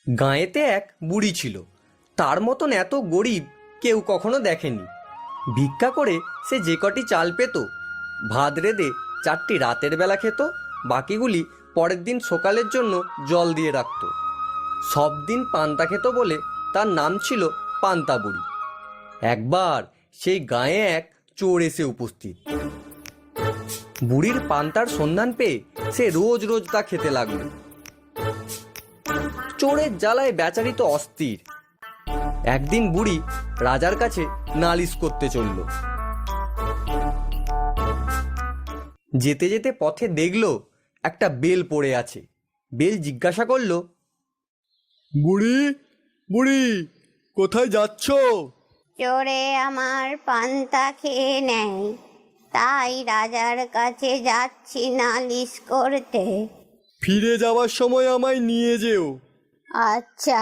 গাঁয়েতে এক বুড়ি ছিল, তার মতন এত গরিব কেউ কখনো দেখেনি। ভিক্ষা করে সে যে কটি চাল পেত, ভাত রেঁধে 4টি রাতের বেলা খেত, বাকিগুলি পরের দিন সকালের জন্য জল দিয়ে রাখত। সব দিন পান্তা খেত বলে তার নাম ছিল পান্তা বুড়ি। একবার সেই গাঁয়ে এক চোর এসে উপস্থিত। বুড়ির পান্তার সন্ধান পেয়ে সে রোজ রোজ তা খেতে লাগলো। চোরের জ্বালায় বেচারি তো অস্থির। একদিন বুড়ি রাজার কাছে নালিশ করতে চলল। যেতে যেতে পথে দেখলো একটা বেল পড়ে আছে। বেল জিজ্ঞাসা করলো, বুড়ি বুড়ি, কোথায় যাচ্ছ? চোরে আমার পান্তা খেয়ে নেয়, তাই রাজার কাছে যাচ্ছি নালিশ করতে। ফিরে যাওয়ার সময় আমায় নিয়ে যেও। আচ্ছা।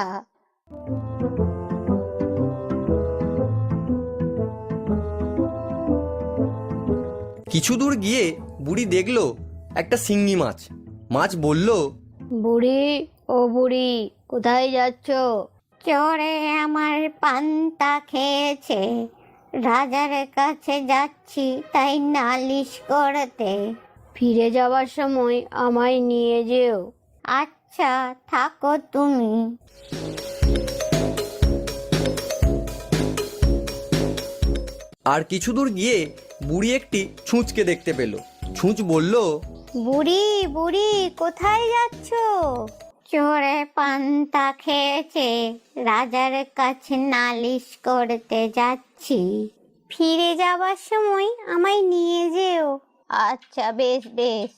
কিছু দূর গিয়ে বুড়ি দেখলো একটা শিঙ্গি মাছ। মাছ বলল, বুড়ি ও বুড়ি, কোথায় যাচ্ছ? চোরে আমার পান্তা খেয়েছে, রাজার কাছে যাচ্ছি তাই নালিশ করতে। ফিরে যাওয়ার সময় আমায় নিয়ে যেও। আচ্ছা, থাকো তুমি। আর কিছু দূর গিয়ে বুড়ি একটি ছুঁচকে দেখতে পেল। ছুঁচ বলল, বুড়ি বুড়ি, কোথায় যাচ্ছ? চোরে পান্তা খেয়েছে, রাজার কাছে নালিশ করতে যাচ্ছি। ফিরে যাবার সময় আমায় নিয়ে যেও। আচ্ছা, বেশ বেশ।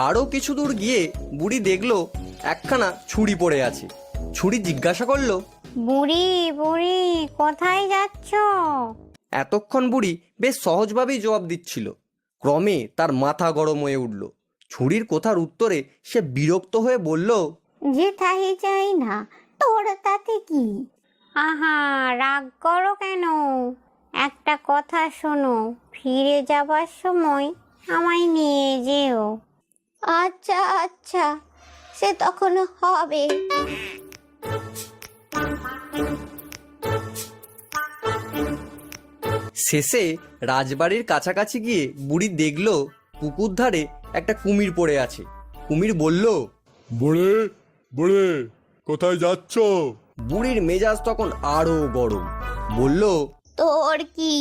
আরও কিছু দূর গিয়ে বুড়ি দেখলো একখানা ছুরি পড়ে আছে। ছুরি জিজ্ঞাসা করলো, বুড়ি বুড়ি, কোথায় যাচ্ছ? এতক্ষণ বুড়ি বেশ সহজভাবেই জবাব দিচ্ছিল। ক্রমে তার মাথা গরম হয়ে উঠল। ছুরির কথার উত্তরে সে বিরক্ত হয়ে বলল, যেথাই যাই না, তোর তাতে কি? আহা, রাগ করো কেন? একটা কথা শোনো, ফিরে যাবার সময় আমায় নিয়ে যেও। আচ্ছা আচ্ছা, সে তখন হবে। শেষে রাজবাড়ির কাছাকাছি গিয়ে বুড়ি দেখলো পুকুর ধারে একটা কুমির পড়ে আছে। কুমির বলল, বুড়ি বুড়ি, কোথায় যাচ্ছ? বুড়ির মেজাজ তখন আরো গরম। বলল, তোর কি?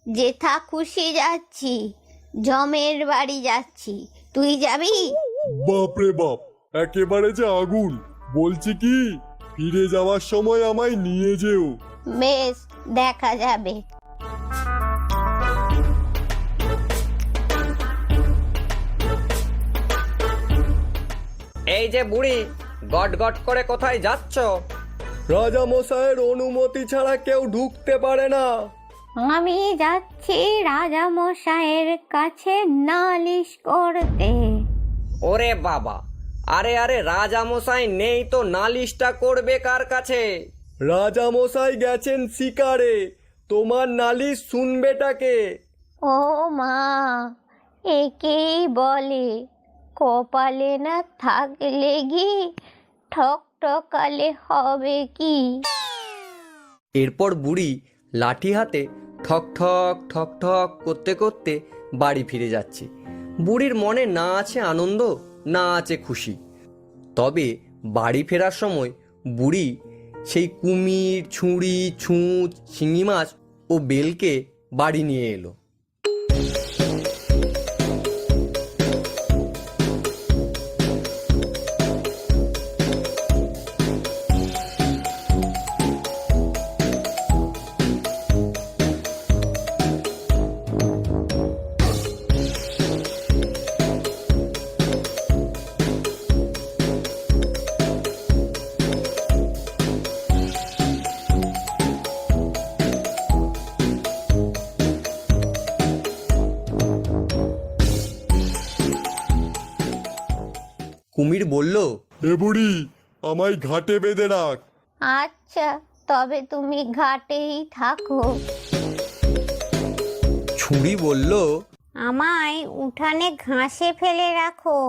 যেথা খুশি যাচ্ছি, জমের বাড়ি যাচ্ছি, তুই যাবি? বাপরে বাপ, একেবারে যে আগুন! বলছি কি, ফিরে যাওয়ার সময় আমায় নিয়ে যেও। বেশ, দেখা যাবে। এই যে বুড়ি, গট গট করে কোথায় যাচ্ছ? রাজা মশাইয়ের অনুমতি ছাড়া কেউ ঢুকতে পারে না। আমি যাচ্ছি রাজা মশাইয়ের কাছে নালিশ করতে। ওরে বাবা, আরে আরে, রাজামশাই নেই তো নালিশটা করবে কার কাছে? রাজা মশাই গেছেন শিকারে, তোমার নালিশ শুনবেটাকে? ও মা, একেই বলে কপালে না থাকলে ঘি, ঠক ঠকালে হবে কি? এরপর বুড়ি লাঠি হাতে ঠক ঠক ঠক ঠক করতে করতে বাড়ি ফিরে যাচ্ছে। বুড়ির মনে না আছে আনন্দ, না আছে খুশি। তবে বাড়ি ফেরার সময় বুড়ি সেই কুমির, ছুরি, ছুঁচ, শিঙি মাছ ও বেলকে বাড়ি নিয়ে এলো। কুমির বলল, এ বুড়ি, আমায় ঘাটে বেঁধে রাখ। আচ্ছা, তবে তুমি ঘাটেই থাকো। ছুরি বলল, আমায় উঠানে ঘাসে ফেলে রাখো।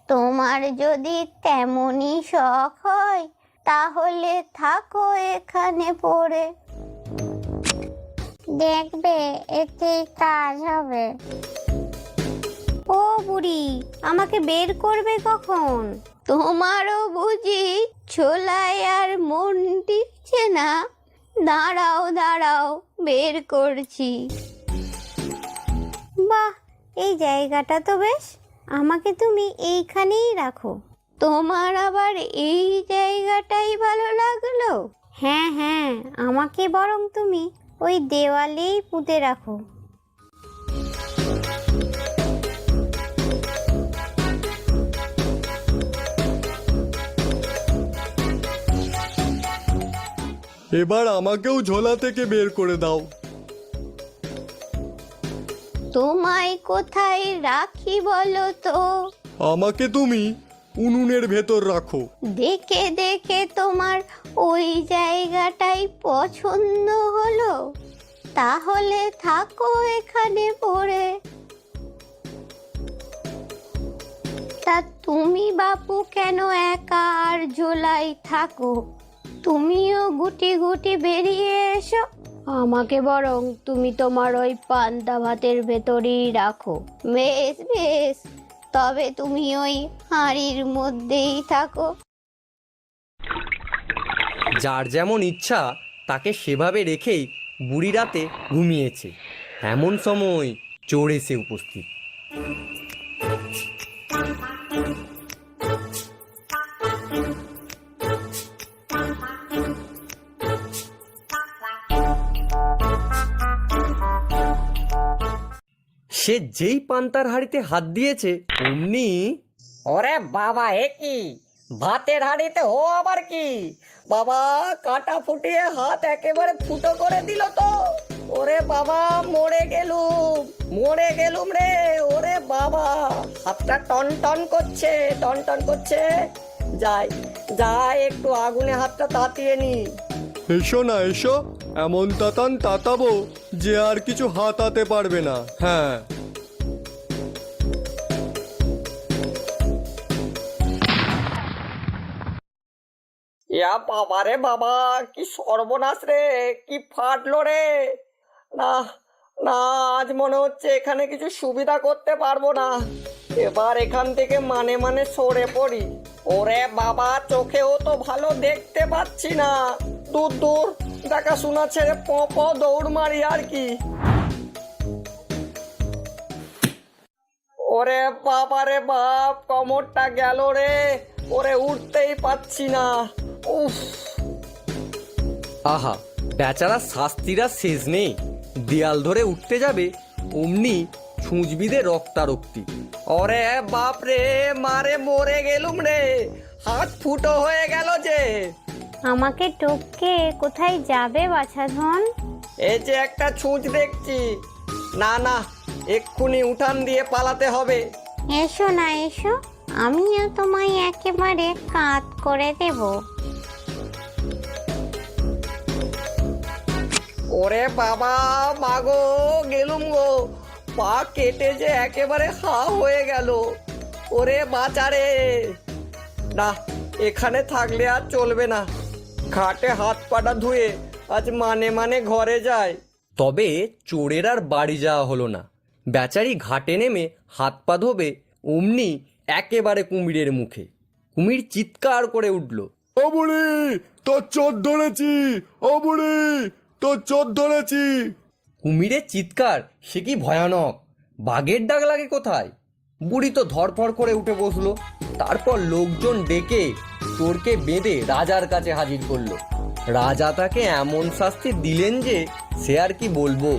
তোমার যদি তেমনই শখ হয় তাহলে থাকো এখানে পড়ে, দেখবে এতে কাজ হবে। ও বুড়ি, আমাকে বের করবে কখন? তোমারও বুঝি ছোলায় আর মন টিকছে না? দাঁড়াও দাঁড়াও, বের করছি। বাহ, এই জায়গাটা তো বেশ, আমাকে তুমি এইখানেই রাখো। তোমার আবার এই জায়গাটাই ভালো লাগলো? হ্যাঁ হ্যাঁ, আমাকে বরং তুমি ওই দেওয়ালেই পুঁতে রাখো। এবার আমাকেও ঝোলা থেকে বের করে দাও। তোমায় কোথায় রাখি বলো তো? আমাকে তুমি উনুনের ভেতর রাখো। দেখে দেখে তোমার ওই জায়গাটাই পছন্দ হলো? তাহলে থাকো এখানে পড়ে। তা তুমি বাপু কেন একা আর ঝোলাই থাকো? তুমিও গুটি গুটি বেরিয়ে এসো। আমাকে বরং তুমি তোমার ওই পান্তা ভাতের ভেতরেই রাখো। বেশ বেশ, তবে তুমি ওই হাঁড়ির মধ্যেই থাকো। যার যেমন ইচ্ছা তাকে সেভাবে রেখেই বুড়ি রাতে ঘুমিয়েছে। এমন সময় চোর এসে উপস্থিত। সে যেই পান্তার হাঁড়িতে হাত দিয়েছে অমনি, ওরে বাবা, এ কি ভাতের হাঁড়িতে ও আবার কি? বাবা, কাটা ফুটিয়ে হাত একেবারে ফুটো করে দিল তো। ওরে বাবা, মরে গেলুম রে। ওরে বাবা, হাতটা টন টন করছে, টন টন করছে। যাই একটু আগুনে হাতটা তাতিয়ে নি। এসো না, এসো, এমন তাতান তাতাবো যে আর কিছু হাতাতে পারবে না। হ্যাঁ, ইয়া বাবা রে বাবা, কি সর্বনাশ রে, কি ফাটলো রে। না না, আজ মনে হচ্ছে এখানে কিছু সুবিধা করতে পারবো না। এবার এখান থেকে মানে সরে পড়ি। ওরে বাবা, চোখেও তো ভালো দেখতে পাচ্ছি না। দূর দূর দেখাশোনা ছেড়ে প দৌড় মারি আর কি। ওরে বাবা রে বাপ, কোমরটা গেল রে। ওরে উঠতেই পাচ্ছি না। উফ, আহা, বেচারা শাস্তিরা শেষ নেই। দেয়াল ধরে উঠতে যাবে অমনি ছুঁচবিদে রক্তারক্তি। ওরে বাপ রে, মারে মরে গেলুম রে। হাত ফুটো হয়ে গেল যে। আমাকে টপকে কোথায় যাবে বাছাধন? এই যে একটা ছুঁচ দেখছি। না না, এক্ষুনি উঠান দিয়ে পালাতে হবে। এসো না, এসো, আমিও তোমায় একেবারে কাত করে দেব। ওরে বাবা, মাগো, গেলুম গো। পা কেটে যে একেবারে হা হয়ে গেল। ওরে বাঁচারে। না, এখানে থাকলে আর চলবে না। ঘাটে হাত পাটা ধুয়ে আজ মানে ঘরে যায়। তবে চোরের আর বাড়ি যাওয়া হলো না। বেচারি ঘাটে নেমে হাত পা ধোবে অমনি একেবারে কুমিরের মুখে। কুমির চিৎকার করে উঠল, ও বুড়ি, তোর চোর ধরেছি। ও বুড়ি, তোর চোর ধরেছি। কুমিরের চিৎকার সে কি ভয়ানক! বাঘের ডাক লাগে কোথায়! বুড়ি তো ধরফড় করে উঠে বসলো। তারপর লোকজন ডেকে চোরকে বেঁধে রাজার কাছে হাজির করলো। রাজা তাকে এমন শাস্তি দিলেন যে সে আর কি বলবো।